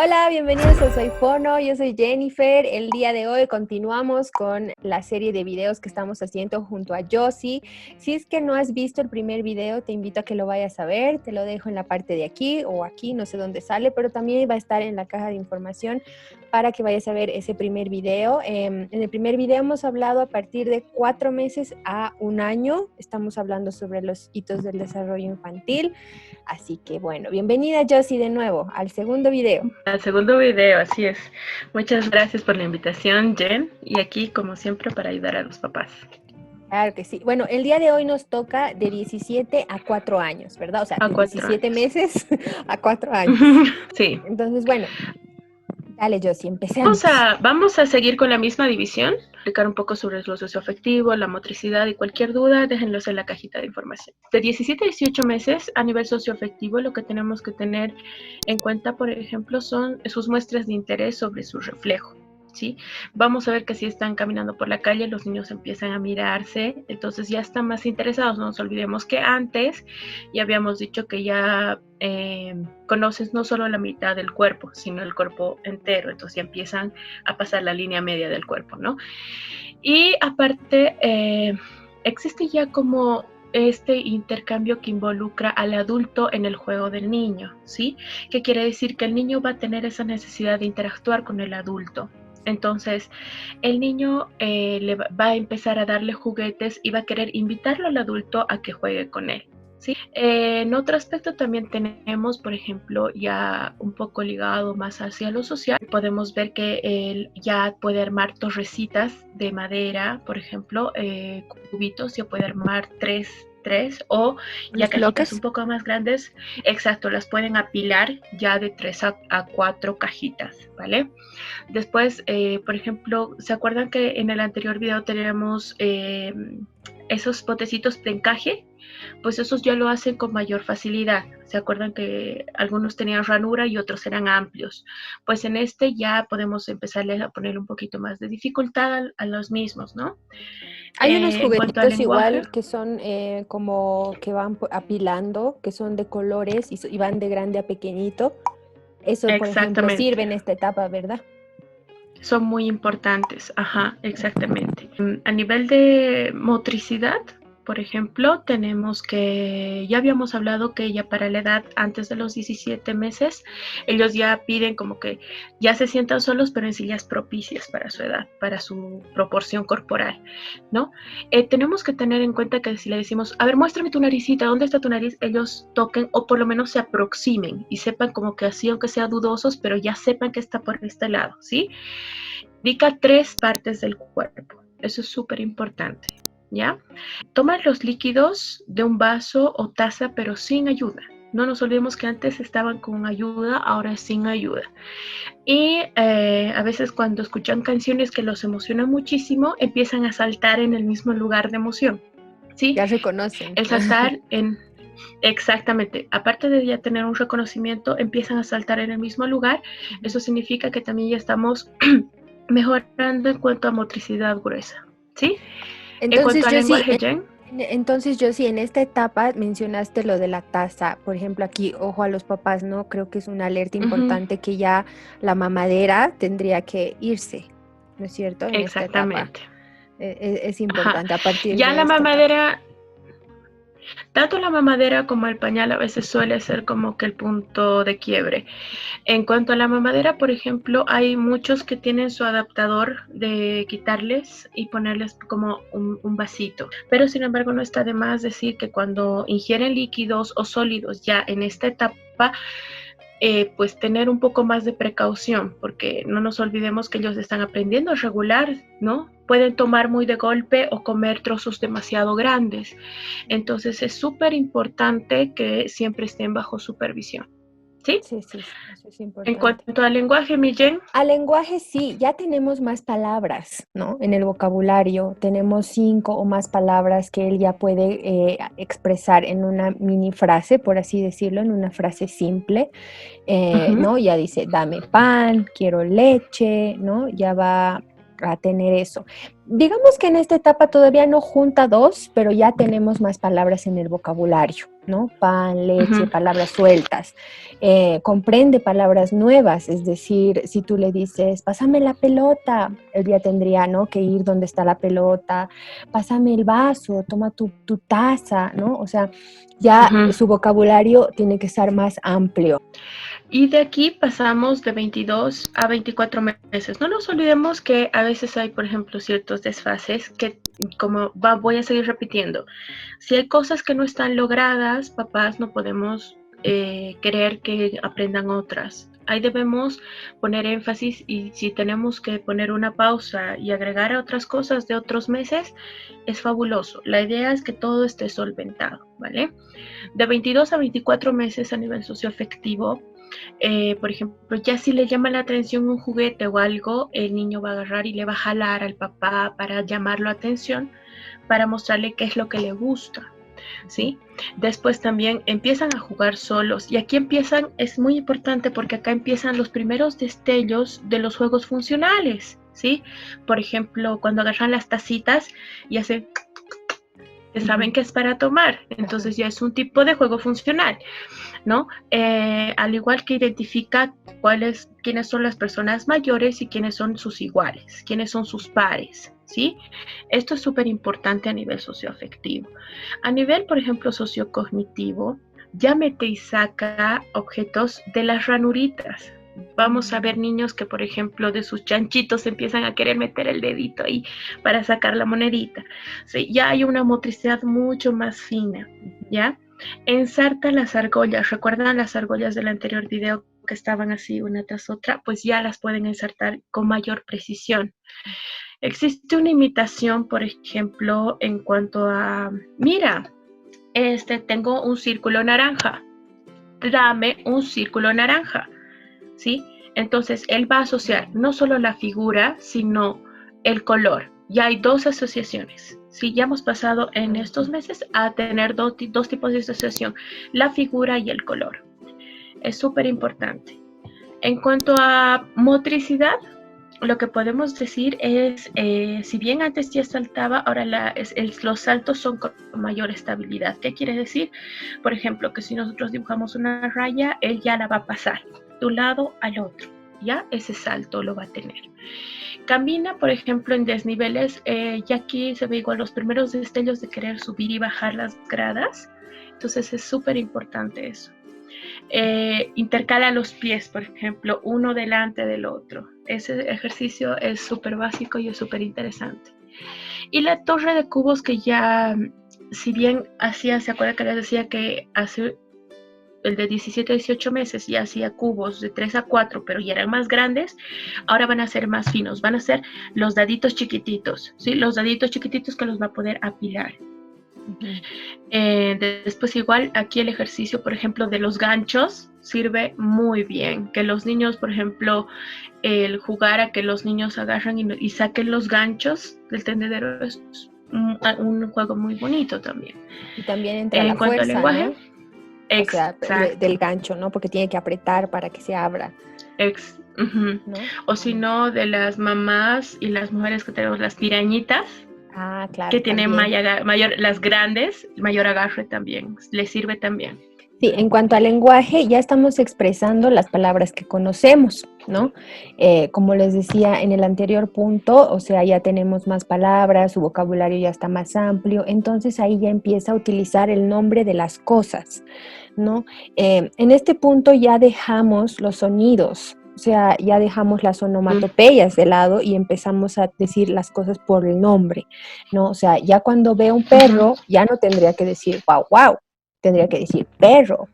Hola, bienvenidos a Soy Fono, yo soy Jennifer. El día de hoy continuamos con la serie de videos que estamos haciendo junto a Josie. Si es que no has visto el primer video, te invito a que lo vayas a ver. Te lo dejo en la parte de aquí o aquí, no sé dónde sale, pero también va a estar en la caja de información para que vayas a ver ese primer video. En el primer video hemos hablado a partir de 4 meses a 1 año. Estamos hablando sobre los hitos del desarrollo infantil. Así que bueno, bienvenida Josie de nuevo al segundo video. Al segundo video, así es. Muchas gracias por la invitación, Jen. Y aquí, como siempre, para ayudar a los papás. Claro que sí. Bueno, el día de hoy nos toca de 17 a 4 años, ¿verdad? O sea, A de 4 17 años. meses a 4 años. Sí. Entonces, bueno, dale, Josie, empecemos. Vamos a seguir con la misma división, explicar un poco sobre lo socioafectivo, la motricidad y cualquier duda, déjenlos en la cajita de información. De 17 a 18 meses a nivel socioafectivo, lo que tenemos que tener en cuenta, por ejemplo, son sus muestras de interés sobre su reflejo. ¿Sí? Vamos a ver que si están caminando por la calle, los niños empiezan a mirarse, entonces ya están más interesados. No nos olvidemos que antes ya habíamos dicho que ya conoces no solo la mitad del cuerpo, sino el cuerpo entero, entonces ya empiezan a pasar la línea media del cuerpo, ¿no? Y aparte, existe ya como este intercambio que involucra al adulto en el juego del niño, ¿sí? Que quiere decir que el niño va a tener esa necesidad de interactuar con el adulto. Entonces, el niño va a empezar a darle juguetes y va a querer invitarlo al adulto a que juegue con él. ¿Sí? En otro aspecto también tenemos, por ejemplo, ya un poco ligado más hacia lo social, podemos ver que él ya puede armar torrecitas de madera, por ejemplo, cubitos, ya puede armar tres o ya cajitas bloques un poco más grandes, exacto, las pueden apilar ya de 3 a 4 cajitas, ¿vale? Después, por ejemplo, ¿se acuerdan que en el anterior video teníamos esos potecitos de encaje? Pues esos ya lo hacen con mayor facilidad. ¿Se acuerdan que algunos tenían ranura y otros eran amplios? Pues en este ya podemos empezarles a poner un poquito más de dificultad a los mismos, ¿no? Hay unos juguetitos igual que son como que van apilando, que son de colores y van de grande a pequeñito. Eso, por ejemplo, sirve en esta etapa, ¿verdad? Son muy importantes, ajá, exactamente. A nivel de motricidad, por ejemplo, tenemos que, ya habíamos hablado que ya para la edad antes de los 17 meses, ellos ya piden como que ya se sientan solos, pero en sillas propicias para su edad, para su proporción corporal, ¿no? Tenemos que tener en cuenta que si le decimos, a ver, muéstrame tu naricita, ¿dónde está tu nariz? Ellos toquen o por lo menos se aproximen y sepan como que así, aunque sea dudosos, pero ya sepan que está por este lado, ¿sí? Indica 3 partes del cuerpo, eso es súper importante. ¿Ya? Toma los líquidos de un vaso o taza, pero sin ayuda. No nos olvidemos que antes estaban con ayuda, ahora es sin ayuda. Y a veces cuando escuchan canciones que los emocionan muchísimo, empiezan a saltar en el mismo lugar de emoción. ¿Sí? Ya reconocen. El saltar en... Exactamente. Aparte de ya tener un reconocimiento, empiezan a saltar en el mismo lugar. Eso significa que también ya estamos mejorando en cuanto a motricidad gruesa. ¿Sí? Entonces, en cuanto al lenguaje, Jen. Entonces, yo sí, en esta etapa mencionaste lo de la taza, por ejemplo, aquí, ojo a los papás, ¿no? Creo que es una alerta importante que ya la mamadera tendría que irse, ¿no es cierto? En Exactamente. Esta etapa. Es importante. Ajá. A partir ya de la mamadera, etapa. Tanto la mamadera como el pañal a veces suele ser como que el punto de quiebre. En cuanto a la mamadera, por ejemplo, hay muchos que tienen su adaptador de quitarles y ponerles como un vasito. Pero sin embargo, no está de más decir que cuando ingieren líquidos o sólidos ya en esta etapa, pues tener un poco más de precaución, porque no nos olvidemos que ellos están aprendiendo a regular, ¿no? Pueden tomar muy de golpe o comer trozos demasiado grandes. Entonces es súper importante que siempre estén bajo supervisión. ¿Sí? Sí, eso es importante. En cuanto al lenguaje, Jen. Al lenguaje sí, ya tenemos más palabras, ¿no? En el vocabulario tenemos 5 o más palabras que él ya puede expresar en una mini frase, por así decirlo, en una frase simple, ¿no? Ya dice, dame pan, quiero leche, ¿no? Ya va a tener eso. digamos que en esta etapa todavía no junta dos, pero ya tenemos más palabras en el vocabulario, ¿no? Pan, leche, Ujú, palabras sueltas. Comprende palabras nuevas, es decir, si tú le dices, pásame la pelota, él ya tendría, ¿no?, que ir donde está la pelota, pásame el vaso, toma tu taza, ¿no? O sea, ya ujú. su vocabulario tiene que estar más amplio. Y de aquí pasamos de 22 a 24 meses. No nos olvidemos que a veces hay, por ejemplo, ciertos desfases que, como voy a seguir repitiendo, si hay cosas que no están logradas, papás no podemos querer que aprendan otras. Ahí debemos poner énfasis y si tenemos que poner una pausa y agregar otras cosas de otros meses, es fabuloso. La idea es que todo esté solventado, ¿vale? De 22 a 24 meses a nivel socioafectivo, por ejemplo, ya si le llama la atención un juguete o algo, el niño va a agarrar y le va a jalar al papá para llamarlo atención, para mostrarle qué es lo que le gusta, ¿sí? Después también empiezan a jugar solos y aquí empiezan, es muy importante porque acá empiezan los primeros destellos de los juegos funcionales, ¿sí? Por ejemplo, cuando agarran las tacitas y hacen que saben que es para tomar, entonces ya es un tipo de juego funcional, ¿no? Al igual que identifica quiénes son las personas mayores y quiénes son sus iguales, quiénes son sus pares, ¿sí? Esto es súper importante a nivel socioafectivo. A nivel, por ejemplo, sociocognitivo, ya mete y saca objetos de las ranuritas. Vamos a ver niños que, por ejemplo, de sus chanchitos empiezan a querer meter el dedito ahí para sacar la monedita. Sí, ya hay una motricidad mucho más fina, ¿ya? Ensarta las argollas. ¿Recuerdan las argollas del anterior video que estaban así una tras otra? Pues ya las pueden ensartar con mayor precisión. Existe una imitación, por ejemplo, en cuanto a, mira, tengo un círculo naranja, dame un círculo naranja, ¿sí? Entonces él va a asociar no solo la figura, sino el color. Ya hay dos asociaciones. Sí, ya hemos pasado en estos meses a tener dos tipos de asociación, la figura y el color. Es súper importante. En cuanto a motricidad, lo que podemos decir es, si bien antes ya saltaba, ahora los saltos son con mayor estabilidad. ¿Qué quiere decir? Por ejemplo, que si nosotros dibujamos una raya, él ya la va a pasar de un lado al otro. Ya ese salto lo va a tener. Camina, por ejemplo, en desniveles, ya aquí se ve igual los primeros destellos de querer subir y bajar las gradas. Entonces es súper importante eso. Intercala los pies, por ejemplo, uno delante del otro. Ese ejercicio es súper básico y es súper interesante. Y la torre de cubos que ya, si bien hacía, se acuerda que les decía que hace el de 17 a 18 meses ya hacía cubos de 3 a 4, pero ya eran más grandes, ahora van a ser más finos, van a ser los daditos chiquititos, ¿sí? Los daditos chiquititos que los va a poder apilar. Después igual aquí el ejercicio, por ejemplo, de los ganchos sirve muy bien. Que los niños, por ejemplo, el jugar a que los niños agarran y saquen los ganchos del tendedero es un juego muy bonito también. Y también entra la En cuanto al fuerza, lenguaje, ¿no? O sea, del exacto. gancho, ¿no? Porque tiene que apretar para que se abra, ¿no? O si no, de las mamás y las mujeres que tenemos las pirañitas, Ah, claro, que tienen también. las grandes, mayor agarre también, les sirve también. Sí, en cuanto al lenguaje, ya estamos expresando las palabras que conocemos, ¿no? Como les decía en el anterior punto, o sea, ya tenemos más palabras, su vocabulario ya está más amplio, entonces ahí ya empieza a utilizar el nombre de las cosas, ¿no? En este punto ya dejamos los sonidos, o sea, ya dejamos las onomatopeyas de lado y empezamos a decir las cosas por el nombre, ¿no? O sea, ya cuando veo un perro, ya no tendría que decir wow, wow, tendría que decir perro,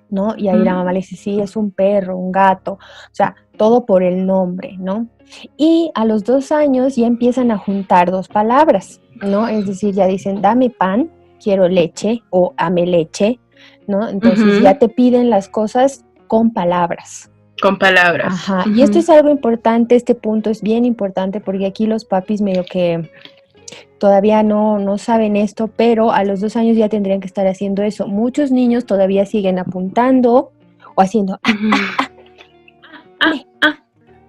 ¿no? Y ahí la mamá le dice, sí, es un perro, un gato, o sea, todo por el nombre, ¿no? Y a los 2 años ya empiezan a juntar dos palabras, ¿no? Es decir, ya dicen, dame pan, quiero leche o ame leche, ¿no? Entonces ya te piden las cosas con palabras. Con palabras. Ajá, y esto es algo importante, este punto es bien importante porque aquí los papis medio que todavía no saben esto, pero a los 2 años ya tendrían que estar haciendo eso. Muchos niños todavía siguen apuntando o haciendo Ah,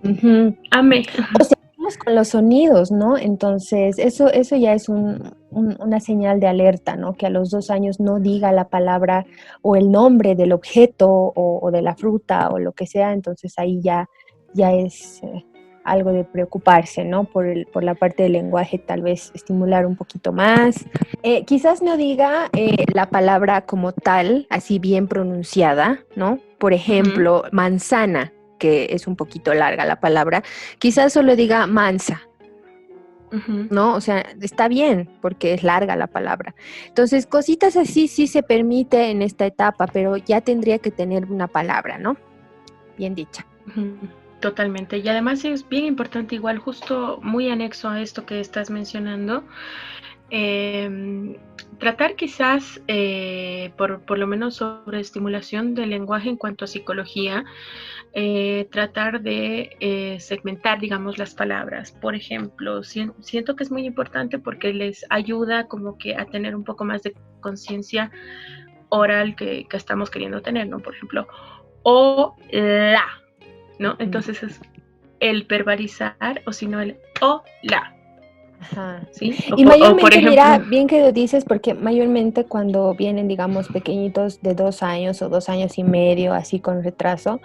ame. ame. O sea, Vamos con los sonidos, ¿no? Entonces, eso ya es una señal de alerta, ¿no? Que a los 2 años no diga la palabra o el nombre del objeto o de la fruta o lo que sea. Entonces ahí ya es algo de preocuparse, ¿no? Por la parte del lenguaje, tal vez estimular un poquito más. Quizás no diga la palabra como tal, así bien pronunciada, ¿no? Por Ujú, ejemplo, manzana, que es un poquito larga la palabra, quizás solo diga mansa, ujú. ¿no? O sea, está bien porque es larga la palabra. Entonces, cositas así sí se permite en esta etapa, pero ya tendría que tener una palabra, ¿no? Bien dicha. Ujú, totalmente. Y además es bien importante, igual justo muy anexo a esto que estás mencionando, eh, tratar quizás, por lo menos sobre estimulación del lenguaje en cuanto a psicología, tratar de segmentar, digamos, las palabras. Por ejemplo, siento que es muy importante porque les ayuda como que a tener un poco más de conciencia oral que estamos queriendo tener, ¿no? Por ejemplo, o la. ¿No? Mm. Entonces es el verbalizar o si no el o la, Ajá. ¿sí? Y O por mayormente, mira, ejemplo, bien que lo dices, porque mayormente cuando vienen, digamos, pequeñitos de 2 años o 2 años y medio, así con retraso,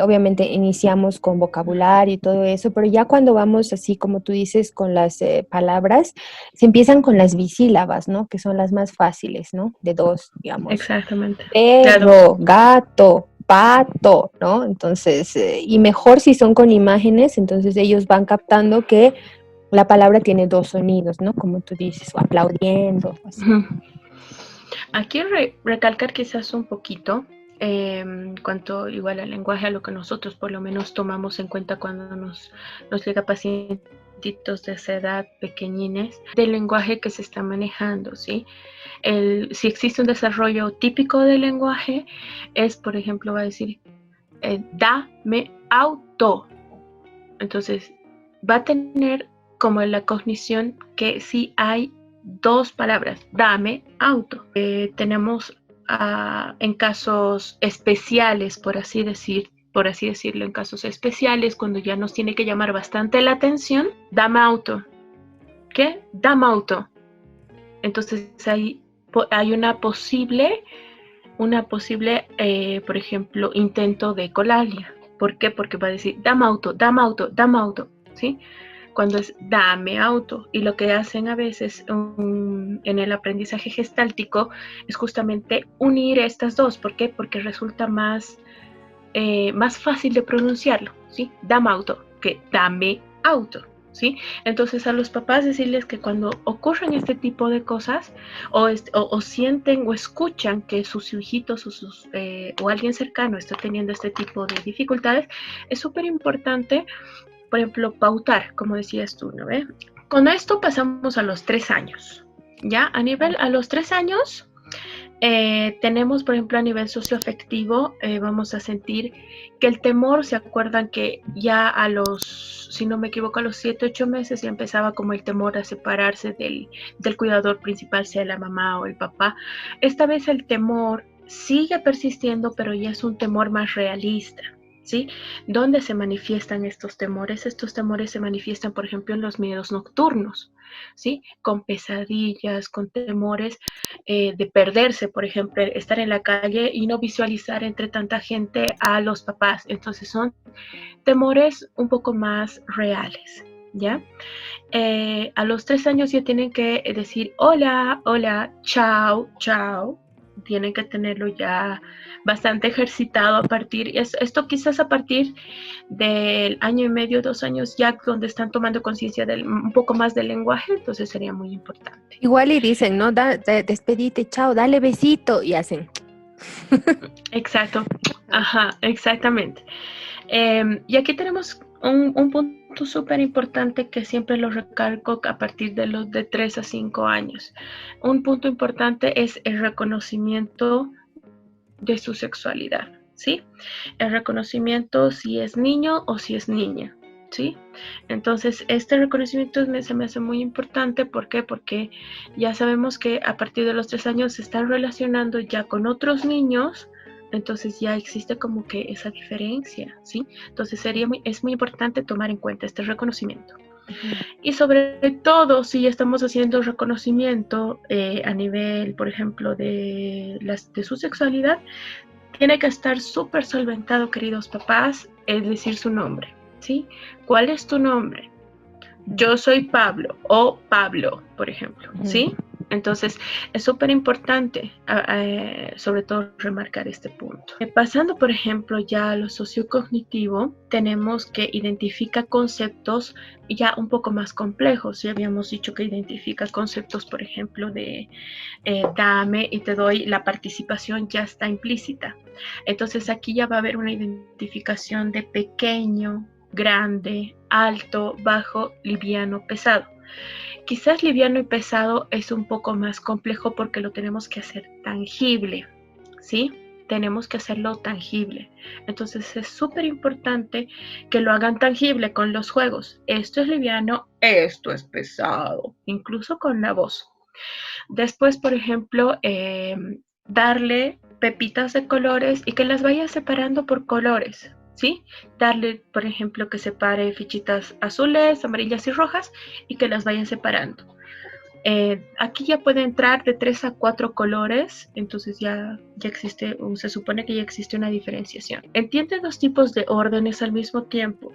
obviamente iniciamos con vocabulario y todo eso, pero ya cuando vamos así, como tú dices, con las palabras, se empiezan con las bisílabas, ¿no? Que son las más fáciles, ¿no? De dos, digamos, exactamente, claro, perro, gato, pato, ¿no? Entonces, y mejor si son con imágenes, entonces ellos van captando que la palabra tiene dos sonidos, ¿no? Como tú dices, o aplaudiendo, así. ujú. Aquí recalcar quizás un poquito cuanto igual al lenguaje, a lo que nosotros por lo menos tomamos en cuenta cuando nos llega pacientitos de esa edad, pequeñines, del lenguaje que se está manejando, ¿sí? Si existe un desarrollo típico del lenguaje, es, por ejemplo, va a decir, dame auto. Entonces, va a tener como la cognición que sí hay dos palabras, dame auto. Tenemos en casos especiales, por así decirlo, en casos especiales, cuando ya nos tiene que llamar bastante la atención, dame auto. ¿Qué? Dame auto. Entonces hay por ejemplo, intento de colalia. ¿Por qué? Porque va a decir, dame auto, dame auto, dame auto, ¿sí? Cuando es dame auto. Y lo que hacen a veces en el aprendizaje gestáltico es justamente unir estas dos. ¿Por qué? Porque resulta más fácil de pronunciarlo, ¿sí? Dame auto que dame auto, ¿sí? Entonces a los papás decirles que cuando ocurren este tipo de cosas o sienten o escuchan que sus hijitos o alguien cercano está teniendo este tipo de dificultades, es súper importante, por ejemplo, pautar, como decías tú, ¿no ve? Con esto pasamos a los 3 años, ¿ya? A los 3 años tenemos, por ejemplo, a nivel socioafectivo, vamos a sentir que el temor, ¿se acuerdan que ya si no me equivoco, a los 7, 8 meses ya empezaba como el temor a separarse del cuidador principal, sea la mamá o el papá? Esta vez el temor sigue persistiendo, pero ya es un temor más realista. ¿Sí? ¿Dónde se manifiestan estos temores? Estos temores se manifiestan, por ejemplo, en los miedos nocturnos, ¿sí? Con pesadillas, con temores de perderse, por ejemplo, estar en la calle y no visualizar entre tanta gente a los papás. Entonces son temores un poco más reales, ¿ya? A los 3 años ya tienen que decir hola, hola, chao, chao. Tienen que tenerlo ya bastante ejercitado esto quizás a partir del año y medio, 2 años, ya donde están tomando conciencia un poco más del lenguaje, entonces sería muy importante. Igual y dicen, ¿no? Despedite, chao, dale besito, y hacen. Exacto, ajá, exactamente. Y aquí tenemos un punto súper importante que siempre lo recalco a partir de los de 3 a 5 años. Un punto importante es el reconocimiento de su sexualidad, ¿sí? El reconocimiento si es niño o si es niña, ¿sí? Entonces, este reconocimiento se me hace muy importante. ¿Por qué? Porque ya sabemos que a partir de los 3 años se están relacionando ya con otros niños, entonces ya existe como que esa diferencia, ¿sí? Entonces es muy importante tomar en cuenta este reconocimiento. Y sobre todo, si estamos haciendo reconocimiento a nivel, por ejemplo, de su sexualidad, tiene que estar súper solventado, queridos papás, es decir su nombre, ¿sí? ¿Cuál es tu nombre? Yo soy Pablo o Pablo, por ejemplo, ¿sí? Entonces, es súper importante, sobre todo, remarcar este punto. Pasando, por ejemplo, ya a lo sociocognitivo, tenemos que identificar conceptos ya un poco más complejos. Ya habíamos dicho que identifica conceptos, por ejemplo, de dame y te doy, la participación ya está implícita. Entonces, aquí ya va a haber una identificación de pequeño, grande, alto, bajo, liviano, pesado. Quizás liviano y pesado es un poco más complejo porque lo tenemos que hacer tangible, ¿sí? Tenemos que hacerlo tangible. Entonces es súper importante que lo hagan tangible con los juegos. Esto es liviano, esto es pesado, incluso con la voz. Después, por ejemplo, darle pepitas de colores y que las vaya separando por colores, ¿sí? Darle, por ejemplo, que separe fichitas azules, amarillas y rojas y que las vayan separando. Aquí ya puede entrar de 3 a 4 colores, entonces ya existe, o se supone que ya existe una diferenciación. Entiende 2 tipos de órdenes al mismo tiempo.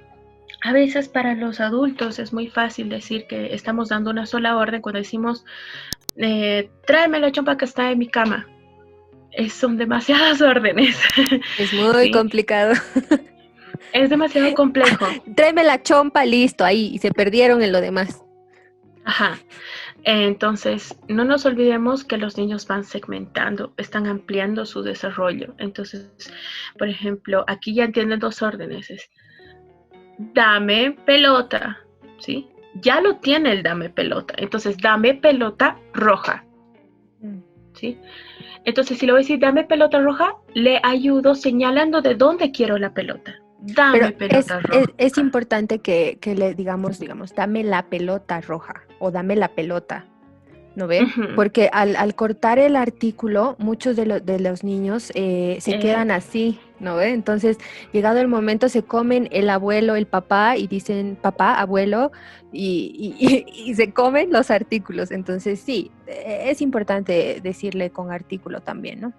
A veces para los adultos es muy fácil decir que estamos dando una sola orden cuando decimos tráeme la chompa que está en mi cama. Son demasiadas órdenes. Es muy ¿sí? complicado. Es demasiado complejo. Tráeme la chompa, listo, ahí, y se perdieron en lo demás. Ajá. Entonces, no nos olvidemos que los niños van segmentando, están ampliando su desarrollo. Entonces, por ejemplo, aquí ya entienden 2 órdenes. Es, dame pelota, ¿sí? Ya lo tiene el dame pelota. Entonces, dame pelota roja, ¿sí? Entonces, si le voy a decir dame pelota roja, le ayudo señalando de dónde quiero la pelota. Dame pelota roja. Es importante que le digamos, dame la pelota roja o dame la pelota, ¿no ve? Porque al cortar el artículo, muchos de los niños se quedan así, ¿no ve? Entonces, llegado el momento, se comen el abuelo, el papá, y dicen papá, abuelo, y se comen los artículos. Entonces, sí, es importante decirle con artículo también, ¿no?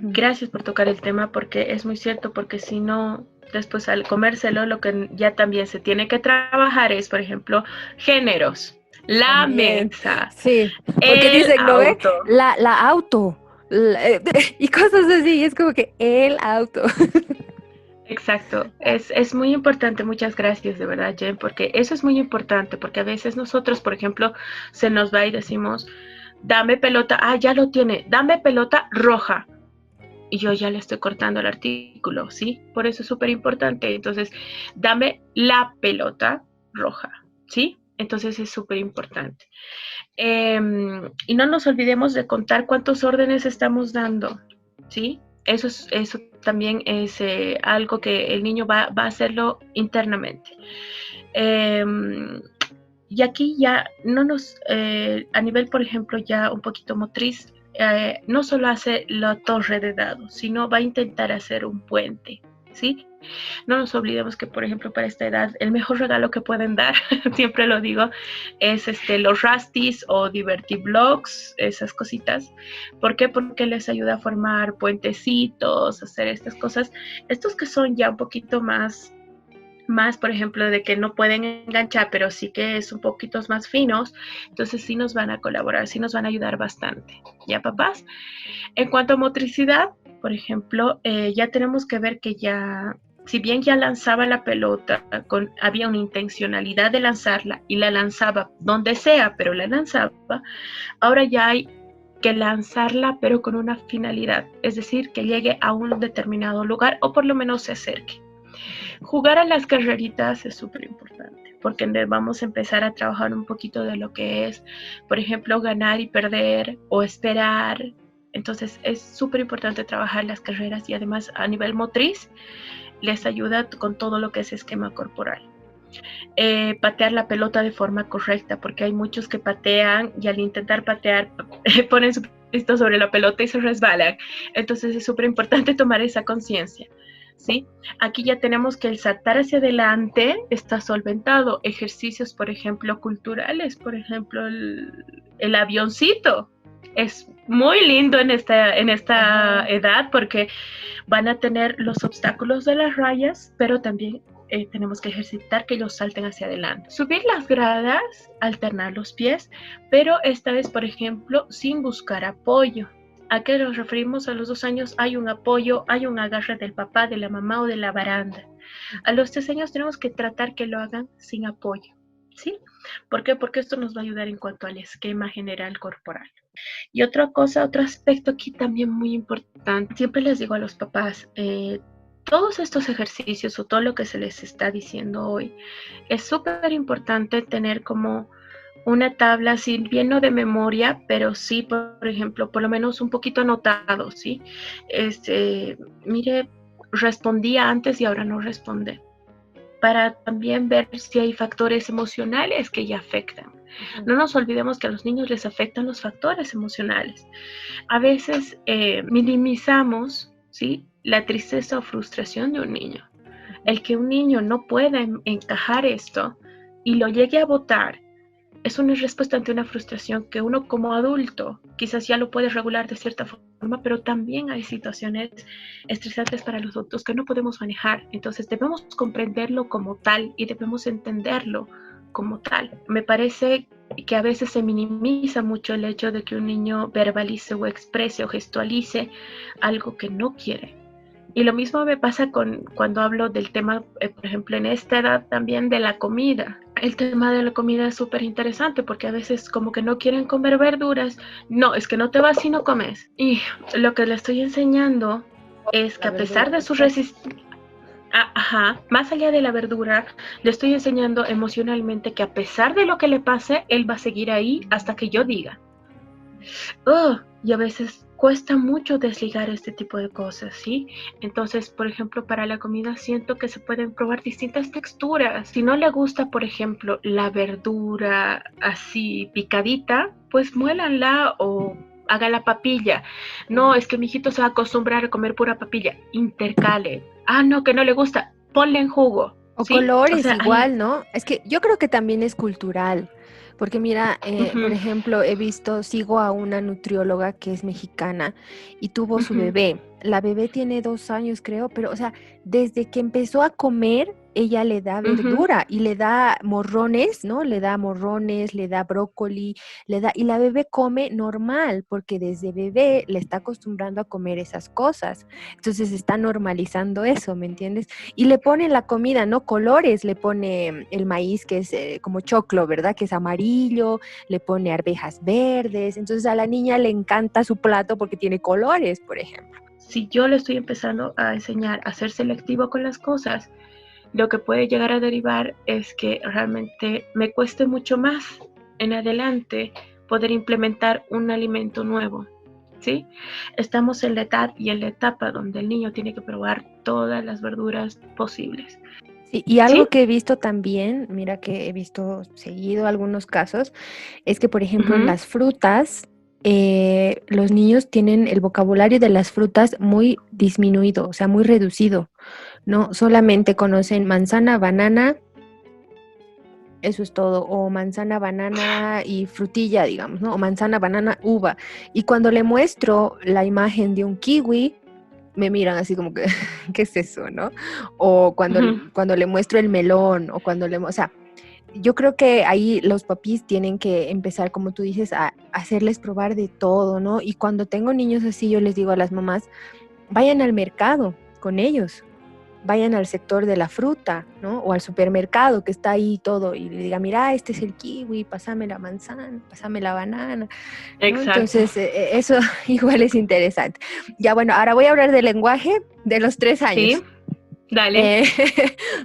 Gracias por tocar el tema, porque es muy cierto, porque si no, después al comérselo, lo que ya también se tiene que trabajar es, por ejemplo, géneros. La También. mesa. Sí, porque dicen, ¿no ve? Auto. La auto. Y cosas así, es como que el auto. Exacto, es muy importante, muchas gracias de verdad, Jen, porque eso es muy importante, porque a veces nosotros, por ejemplo, se nos va y decimos, dame pelota, ya lo tiene, dame pelota roja, y yo ya le estoy cortando el artículo, ¿sí? Por eso es súper importante, entonces, dame la pelota roja, ¿sí? Entonces es súper importante. Y no nos olvidemos de contar cuántos órdenes estamos dando, ¿sí? Eso también es algo que el niño va a hacerlo internamente. Y aquí ya no a nivel, por ejemplo, ya un poquito motriz, no solo hace la torre de dados, sino va a intentar hacer un puente, ¿sí? No nos olvidemos que, por ejemplo, para esta edad, el mejor regalo que pueden dar, siempre lo digo, es los Rastis o Divertiblocks, esas cositas. ¿Por qué? Porque les ayuda a formar puentecitos, hacer estas cosas. Estos que son ya un poquito más, por ejemplo, de que no pueden enganchar, pero sí que es un poquito más finos, entonces sí nos van a colaborar, sí nos van a ayudar bastante. ¿Ya, papás? En cuanto a motricidad, por ejemplo, ya tenemos que ver que ya, si bien ya lanzaba la pelota, había una intencionalidad de lanzarla y la lanzaba donde sea, pero la lanzaba, ahora ya hay que lanzarla pero con una finalidad, es decir, que llegue a un determinado lugar o por lo menos se acerque. Jugar a las carreritas es súper importante porque vamos a empezar a trabajar un poquito de lo que es, por ejemplo, ganar y perder o esperar. Entonces es súper importante trabajar las carreras y además a nivel motriz les ayuda con todo lo que es esquema corporal. Patear la pelota de forma correcta, porque hay muchos que patean y al intentar patear ponen su pisto sobre la pelota y se resbalan. Entonces es súper importante tomar esa conciencia. ¿sí? Aquí ya tenemos que el saltar hacia adelante está solventado. Ejercicios, por ejemplo, culturales, por ejemplo, el avioncito. Es muy lindo en esta edad porque van a tener los obstáculos de las rayas, pero también tenemos que ejercitar que ellos salten hacia adelante. Subir las gradas, alternar los pies, pero esta vez, por ejemplo, sin buscar apoyo. ¿A qué nos referimos? A los 2 años hay un apoyo, hay un agarre del papá, de la mamá o de la baranda. A los 3 años tenemos que tratar que lo hagan sin apoyo, ¿sí? ¿Por qué? Porque esto nos va a ayudar en cuanto al esquema general corporal. Y otra cosa, otro aspecto aquí también muy importante, siempre les digo a los papás, todos estos ejercicios o todo lo que se les está diciendo hoy, es súper importante tener como una tabla, si bien no de memoria, pero sí, por ejemplo, por lo menos un poquito anotado, ¿sí? Mire, respondía antes y ahora no responde, para también ver si hay factores emocionales que ya afectan. No nos olvidemos que a los niños les afectan los factores emocionales. A veces minimizamos, ¿sí?, la tristeza o frustración de un niño. El que un niño no pueda encajar esto y lo llegue a botar es una respuesta ante una frustración que uno como adulto quizás ya lo puede regular de cierta forma, pero también hay situaciones estresantes para los adultos que no podemos manejar. Entonces debemos comprenderlo como tal y debemos entenderlo como tal. Me parece que a veces se minimiza mucho el hecho de que un niño verbalice o exprese o gestualice algo que no quiere. Y lo mismo me pasa cuando hablo del tema, por ejemplo, en esta edad también de la comida. El tema de la comida es súper interesante porque a veces como que no quieren comer verduras. No, es que no te vas si no comes. Y lo que le estoy enseñando es que a pesar de su resistencia, más allá de la verdura, le estoy enseñando emocionalmente que a pesar de lo que le pase, él va a seguir ahí hasta que yo diga. Y a veces cuesta mucho desligar este tipo de cosas, ¿sí? Entonces, por ejemplo, para la comida siento que se pueden probar distintas texturas. Si no le gusta, por ejemplo, la verdura así picadita, pues muélanla o haga la papilla. No, es que mi hijito se va a acostumbrar a comer pura papilla. Intercale. No, que no le gusta. Ponle en jugo. O ¿Sí? colores O sea, igual, ¿no? Es que yo creo que también es cultural, porque mira, por ejemplo, sigo a una nutrióloga que es mexicana y tuvo su bebé. La bebé tiene 2 años, creo, pero, o sea, desde que empezó a comer, ella le da verdura y le da morrones, ¿no? Le da morrones, le da brócoli, y la bebé come normal, porque desde bebé le está acostumbrando a comer esas cosas. Entonces está normalizando eso, ¿me entiendes? Y le pone la comida, ¿no? Colores, le pone el maíz que es como choclo, ¿verdad? Que es amarillo, le pone arvejas verdes. Entonces a la niña le encanta su plato porque tiene colores, por ejemplo. Si yo le estoy empezando a enseñar a ser selectivo con las cosas, lo que puede llegar a derivar es que realmente me cueste mucho más en adelante poder implementar un alimento nuevo, ¿sí? Estamos en la edad y en la etapa donde el niño tiene que probar todas las verduras posibles. Sí, y algo ¿Sí? que he visto también, mira que he visto seguido algunos casos, es que, por ejemplo, en las frutas, los niños tienen el vocabulario de las frutas muy disminuido, o sea, muy reducido, ¿no? Solamente conocen manzana, banana, eso es todo, o manzana, banana y frutilla, digamos, ¿no? O manzana, banana, uva. Y cuando le muestro la imagen de un kiwi, me miran así como que, ¿qué es eso, no? O cuando le muestro el melón, o o sea, yo creo que ahí los papis tienen que empezar, como tú dices, a hacerles probar de todo, ¿no? Y cuando tengo niños así, yo les digo a las mamás, vayan al mercado con ellos, vayan al sector de la fruta, ¿no? O al supermercado que está ahí todo y le diga, mira, este es el kiwi, pásame la manzana, pásame la banana, ¿no? Exacto. Entonces, eso igual es interesante. Ya, bueno, ahora voy a hablar del lenguaje de los 3 años. Sí, dale.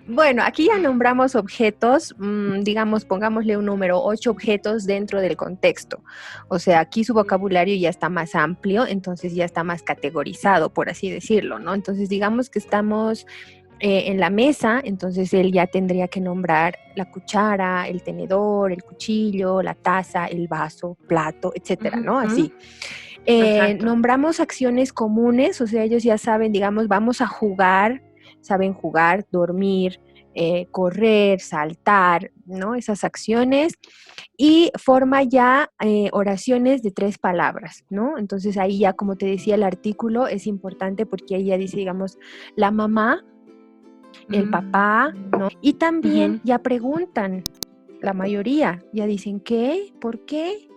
Bueno, aquí ya nombramos objetos, digamos, pongámosle un número, 8 objetos dentro del contexto. O sea, aquí su vocabulario ya está más amplio, entonces ya está más categorizado, por así decirlo, ¿no? Entonces, digamos que estamos en la mesa, entonces él ya tendría que nombrar la cuchara, el tenedor, el cuchillo, la taza, el vaso, plato, etcétera, ¿no? Así. Exacto. Nombramos acciones comunes, o sea, ellos ya saben, digamos, vamos a jugar saben jugar, dormir, correr, saltar, ¿no? Esas acciones y forma ya oraciones de 3 palabras, ¿no? Entonces ahí ya, como te decía, el artículo es importante porque ahí ya dice, digamos, la mamá, el papá, ¿no? Y también ya preguntan, la mayoría, ya dicen, ¿qué? ¿Por qué?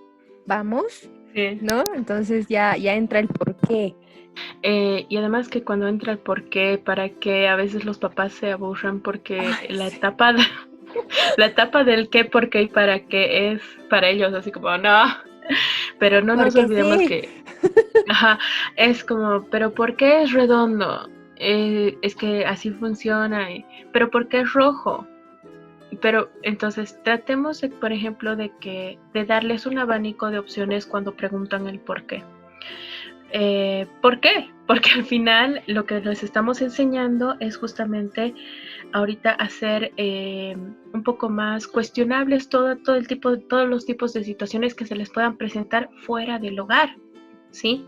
¿Vamos? Sí. ¿No? Entonces ya entra el por qué. Y además que cuando entra el por qué, para qué, a veces los papás se aburran porque Ay, la sí. la etapa del qué, por qué y para qué es para ellos así como, no, pero no nos Porque olvidemos sí. que, ajá, es como, pero ¿por qué es redondo? Es que así funciona, pero ¿por qué es rojo? Pero entonces tratemos, por ejemplo, de darles un abanico de opciones cuando preguntan el por qué. ¿Por qué? Porque al final lo que les estamos enseñando es justamente ahorita hacer un poco más cuestionables todos los tipos de situaciones que se les puedan presentar fuera del hogar. ¿Sí?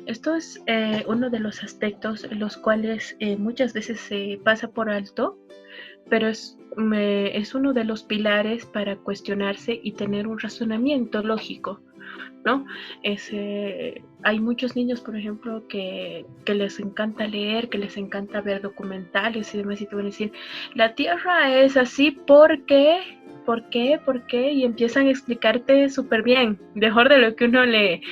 Esto es uno de los aspectos en los cuales muchas veces se pasa por alto, pero es uno de los pilares para cuestionarse y tener un razonamiento lógico, ¿no? Hay muchos niños, por ejemplo, que les encanta leer, que les encanta ver documentales y demás, y te van a decir, la Tierra es así porque, ¿por qué? ¿Por qué? Y empiezan a explicarte súper bien, mejor de lo que uno lee.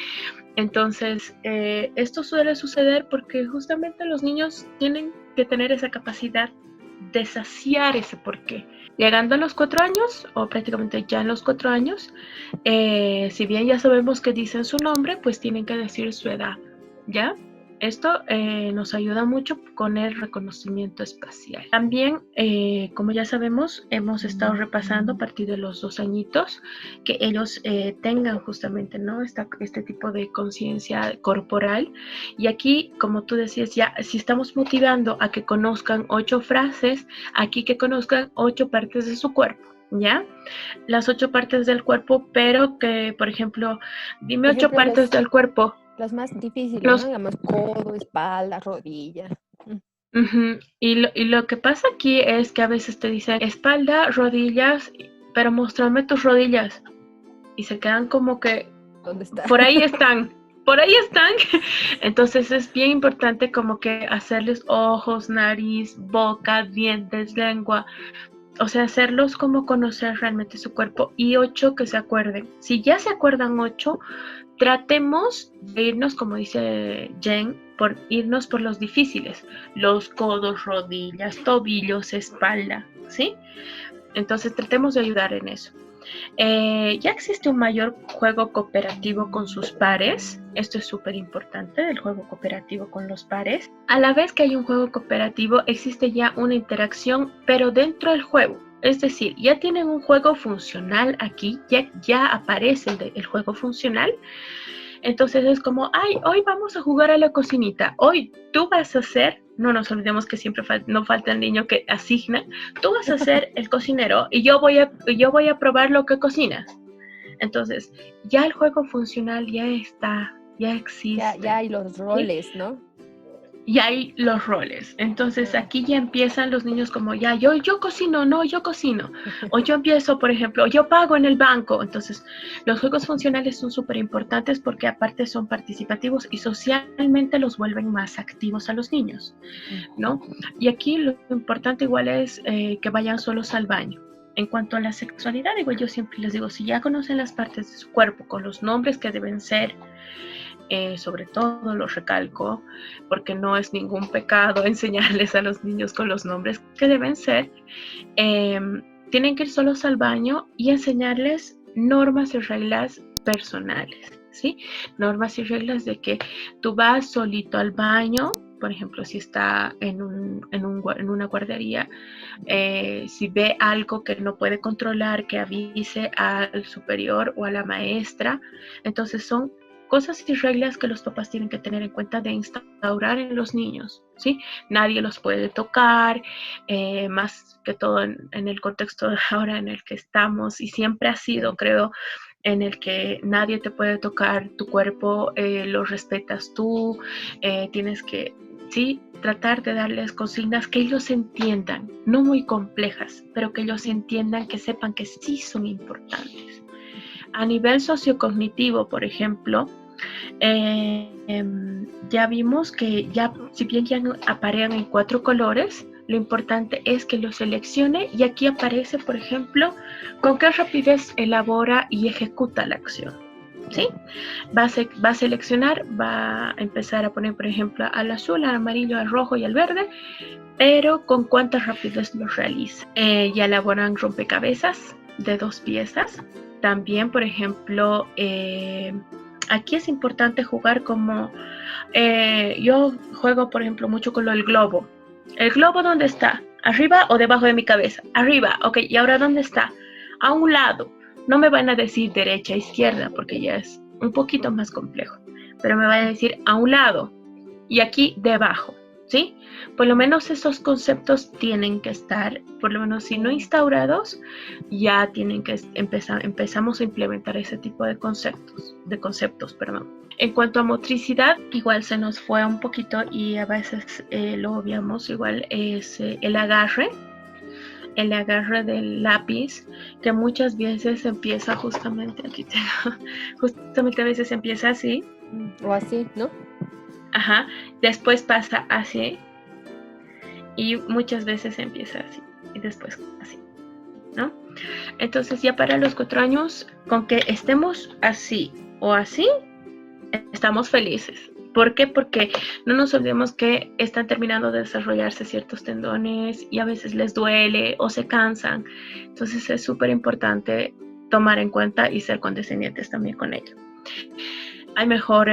Entonces, esto suele suceder porque justamente los niños tienen que tener esa capacidad de saciar ese porqué. Llegando a los 4 años, o prácticamente ya en los 4 años, si bien ya sabemos que dicen su nombre, pues tienen que decir su edad, ¿ya? Esto nos ayuda mucho con el reconocimiento espacial. También, como ya sabemos, hemos estado repasando a partir de los 2 añitos que ellos tengan justamente, ¿no? Este tipo de conciencia corporal. Y aquí, como tú decías, ya si estamos motivando a que conozcan 8 frases, aquí que conozcan 8 partes de su cuerpo, ¿ya? Las 8 partes del cuerpo, pero que, por ejemplo, dime Por 8 ejemplo, partes del cuerpo. los más difíciles, ¿no? Los, Digamos, codo, espalda, rodilla. y lo que pasa aquí es que a veces te dicen espalda, rodillas, pero muéstrame tus rodillas. Y se quedan como que ¿Dónde está? por ahí están, por ahí están. Entonces es bien importante como que hacerles ojos, nariz, boca, dientes, lengua. O sea, hacerlos como conocer realmente su cuerpo. Y 8 que se acuerden. Si ya se acuerdan 8, tratemos de irnos, como dice Jen, por irnos por los difíciles. Los codos, rodillas, tobillos, espalda, ¿sí? Entonces tratemos de ayudar en eso. Ya existe un mayor juego cooperativo con sus pares. Esto es súper importante, el juego cooperativo con los pares. A la vez que hay un juego cooperativo, existe ya una interacción, pero dentro del juego. Es decir, ya tienen un juego funcional aquí, ya aparece el juego funcional. Entonces es como, ay, hoy vamos a jugar a la cocinita. Hoy tú vas a ser, no nos olvidemos que siempre no falta el niño que asigna, tú vas a ser el cocinero y yo voy a probar lo que cocinas. Entonces, ya el juego funcional ya está, ya Ya existe, hay los ¿sí? roles, ¿no? Y hay los roles. Entonces Ajá. aquí ya empiezan los niños como ya, yo cocino, no, yo cocino. O yo empiezo, por ejemplo, yo pago en el banco. Entonces los juegos funcionales son súper importantes porque aparte son participativos y socialmente los vuelven más activos a los niños, ¿no? Y aquí lo importante igual es que vayan solos al baño. En cuanto a la sexualidad, igual yo siempre les digo, si ya conocen las partes de su cuerpo con los nombres que deben ser, sobre todo lo recalco, porque no es ningún pecado enseñarles a los niños con los nombres que deben ser, eh, tienen que ir solos al baño y enseñarles normas y reglas personales, ¿sí? Normas y reglas de que tú vas solito al baño, por ejemplo, si está en una guardería, si ve algo que no puede controlar, que avise al superior o a la maestra. Entonces son cosas y reglas que los papás tienen que tener en cuenta de instaurar en los niños, ¿sí? Nadie los puede tocar, más que todo en el contexto de ahora en el que estamos y siempre ha sido, creo, en el que nadie te puede tocar tu cuerpo, lo respetas tú, tienes que ¿sí? Tratar de darles consignas que ellos entiendan, no muy complejas, pero que ellos entiendan, que sepan que sí son importantes. A nivel sociocognitivo, por ejemplo, ya vimos que ya, si bien ya aparecen en 4 colores, lo importante es que lo seleccione, y aquí aparece, por ejemplo, con qué rapidez elabora y ejecuta la acción. ¿Sí? Va a seleccionar, va a empezar a poner, por ejemplo, al azul, al amarillo, al rojo y al verde, pero con cuánta rapidez lo realiza. Ya elaboran rompecabezas de 2 piezas. También, por ejemplo, aquí es importante jugar como, yo juego, por ejemplo, mucho con el globo. ¿El globo dónde está? ¿Arriba o debajo de mi cabeza? Arriba, ok, ¿y ahora dónde está? A un lado. No me van a decir derecha, izquierda, porque ya es un poquito más complejo, pero me van a decir a un lado y aquí debajo, ¿sí? Por lo menos esos conceptos tienen que estar, por lo menos si no instaurados, ya tienen que empezamos a implementar ese tipo de conceptos, perdón. En cuanto a motricidad, igual se nos fue un poquito y a veces lo obviamos, igual es el agarre del lápiz, que muchas veces empieza justamente, aquí tengo, justamente a veces empieza así. O así, ¿no? Ajá, después pasa así, y muchas veces empieza así, y después así, ¿no? Entonces ya para los 4 años, con que estemos así o así, estamos felices. ¿Por qué? Porque no nos olvidemos que están terminando de desarrollarse ciertos tendones y a veces les duele o se cansan. Entonces es súper importante tomar en cuenta y ser condescendientes también con ello. Hay mejor,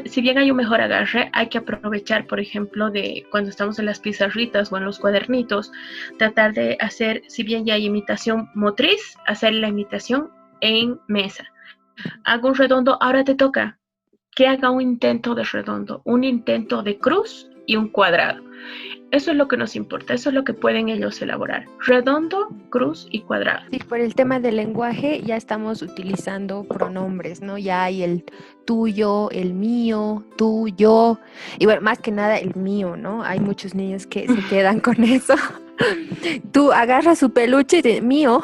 si bien hay un mejor agarre, hay que aprovechar, por ejemplo, de cuando estamos en las pizarritas o en los cuadernitos, tratar de hacer, si bien ya hay imitación motriz, hacer la imitación en mesa. Hago un redondo, ahora te toca que haga un intento de redondo, un intento de cruz y un cuadrado. Eso es lo que nos importa, eso es lo que pueden ellos elaborar. Redondo, cruz y cuadrado. Sí, por el tema del lenguaje ya estamos utilizando pronombres, ¿no? Ya hay el tuyo, el mío, tú, yo, y bueno, más que nada el mío, ¿no? Hay muchos niños que se quedan con eso. Tú agarras su peluche y dices, mío,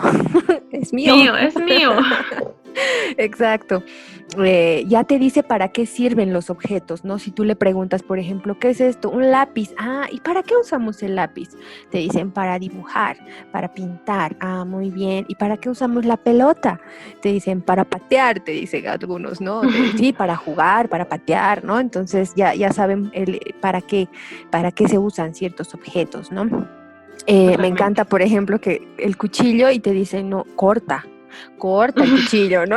es mío. Mío, es mío. Exacto. Ya te dice para qué sirven los objetos, ¿no? Si tú le preguntas, por ejemplo, ¿qué es esto? Un lápiz. Ah, ¿y para qué usamos el lápiz? Te dicen para dibujar, para pintar. Ah, muy bien. ¿Y para qué usamos la pelota? Te dicen para patear, te dicen algunos, ¿no? Sí, para jugar, para patear, ¿no? Entonces ya saben para qué se usan ciertos objetos, ¿no? Me encanta, por ejemplo, que el cuchillo y te dicen, no, corta el cuchillo, ¿no?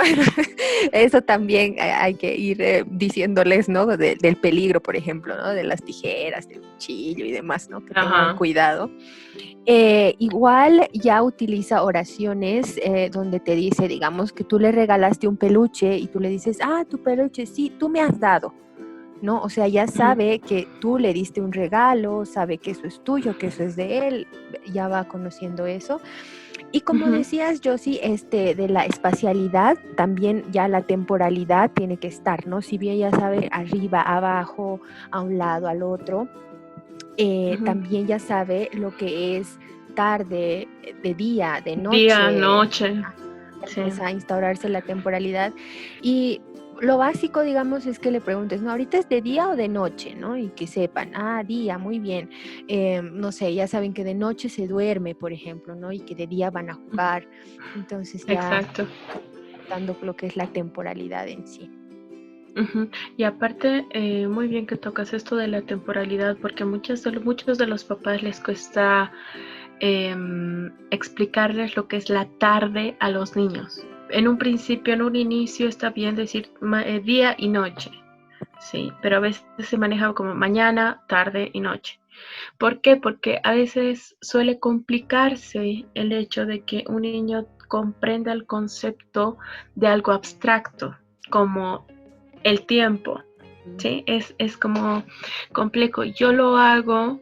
Eso también hay que ir diciéndoles, ¿no? Del peligro, por ejemplo, ¿no? De las tijeras, del cuchillo y demás, ¿no? Que tengan cuidado. Igual ya utiliza oraciones donde te dice, digamos, que tú le regalaste un peluche y tú le dices, ah, tu peluche, sí, tú me has dado, ¿no? O sea, ya sabe que tú le diste un regalo, sabe que eso es tuyo, que eso es de él, ya va conociendo eso. Y como decías, Josie, de la espacialidad, también ya la temporalidad tiene que estar, ¿no? Si bien ya sabe arriba, abajo, a un lado, al otro, también ya sabe lo que es tarde, de día, de noche. Día, noche. Empieza a instaurarse la temporalidad. Y lo básico, digamos, es que le preguntes, ¿no? ¿Ahorita es de día o de noche, no? Y que sepan, ah, día, muy bien. No sé, ya saben que de noche se duerme, por ejemplo, ¿no? Y que de día van a jugar. Entonces ya dando lo que es la temporalidad en sí. Y aparte, muy bien que tocas esto de la temporalidad, porque muchos de los papás les cuesta explicarles lo que es la tarde a los niños. En un principio, en un inicio, está bien decir día y noche, sí, pero a veces se maneja como mañana, tarde y noche. ¿Por qué? Porque a veces suele complicarse el hecho de que un niño comprenda el concepto de algo abstracto, como el tiempo, ¿sí? Es como complejo. Yo lo hago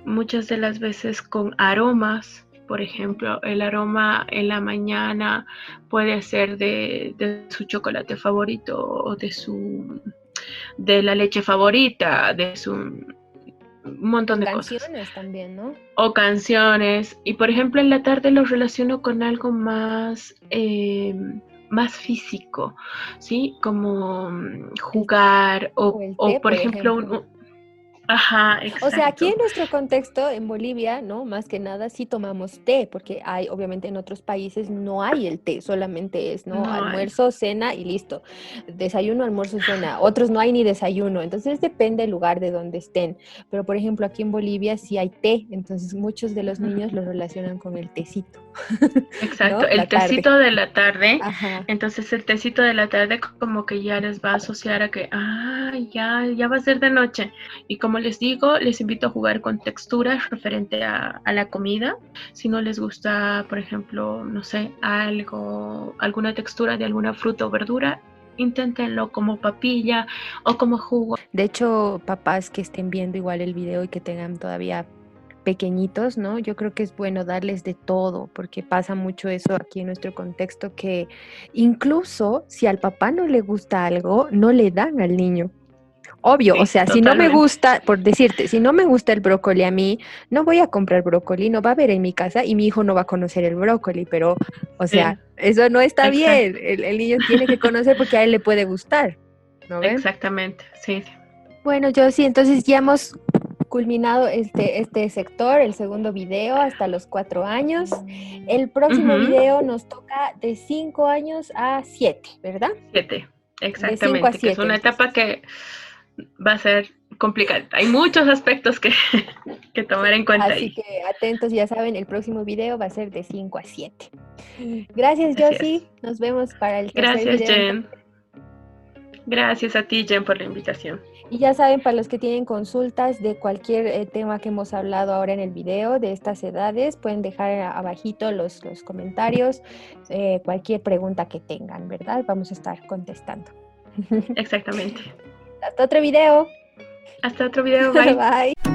muchas de las veces con aromas. Por ejemplo, el aroma en la mañana puede ser de su chocolate favorito o de su de la leche favorita, de su un montón de cosas. Canciones también, ¿no? O canciones. Y por ejemplo, en la tarde lo relaciono con algo más físico, ¿sí? Como jugar O el o té, por por ejemplo, ejemplo. ajá, O sea, aquí exacto. en nuestro contexto, en Bolivia, ¿no? Más que nada sí tomamos té, porque hay, obviamente en otros países no hay el té, solamente es, ¿no? No hay. Almuerzo, cena y listo. Desayuno, almuerzo, cena. Otros no hay ni desayuno, entonces depende del lugar de donde estén. Pero, por ejemplo, aquí en Bolivia sí hay té, entonces muchos de los niños lo relacionan con el tecito, Exacto, ¿no? La el tarde. tecito de la tarde, Ajá. entonces el tecito de la tarde como que ya les va a asociar a que, ya va a ser de noche. Y como les digo, les invito a jugar con texturas referente a la comida. Si no les gusta, por ejemplo, no sé, alguna textura de alguna fruta o verdura, inténtenlo como papilla o como jugo. De hecho, papás que estén viendo igual el video y que tengan todavía pequeñitos, ¿no? Yo creo que es bueno darles de todo, porque pasa mucho eso aquí en nuestro contexto, que incluso si al papá no le gusta algo, no le dan al niño. Obvio, o Sí, sea, si no me totalmente. gusta, por decirte, si no me gusta el brócoli a mí, no voy a comprar brócoli, no va a haber en mi casa y mi hijo no va a conocer el brócoli, pero, o Sí, sea, eso no está bien. exacto, El niño tiene que conocer porque a él le puede gustar, ¿no ven? exactamente, sí. Bueno, yo sí, entonces ya hemos culminado este sector, el segundo video, hasta los 4 años. El próximo Ujú. video nos toca de 5 años a 7, ¿verdad? 7, De 5 a exactamente, que es 7, una etapa entonces. que va a ser complicada. Hay muchos aspectos que, que tomar Sí, en cuenta así ahí. que atentos, ya saben, el próximo video va a ser de 5 a 7. Gracias, Así es. Josie. Nos vemos para el tercer Gracias, video entonces. Jen. Gracias a ti, Jen, por la invitación. Y ya saben, para los que tienen consultas de cualquier tema que hemos hablado ahora en el video, de estas edades, pueden dejar abajito los comentarios, cualquier pregunta que tengan, ¿verdad? Vamos a estar contestando. Exactamente. Hasta otro video. Hasta otro video, bye. Bye.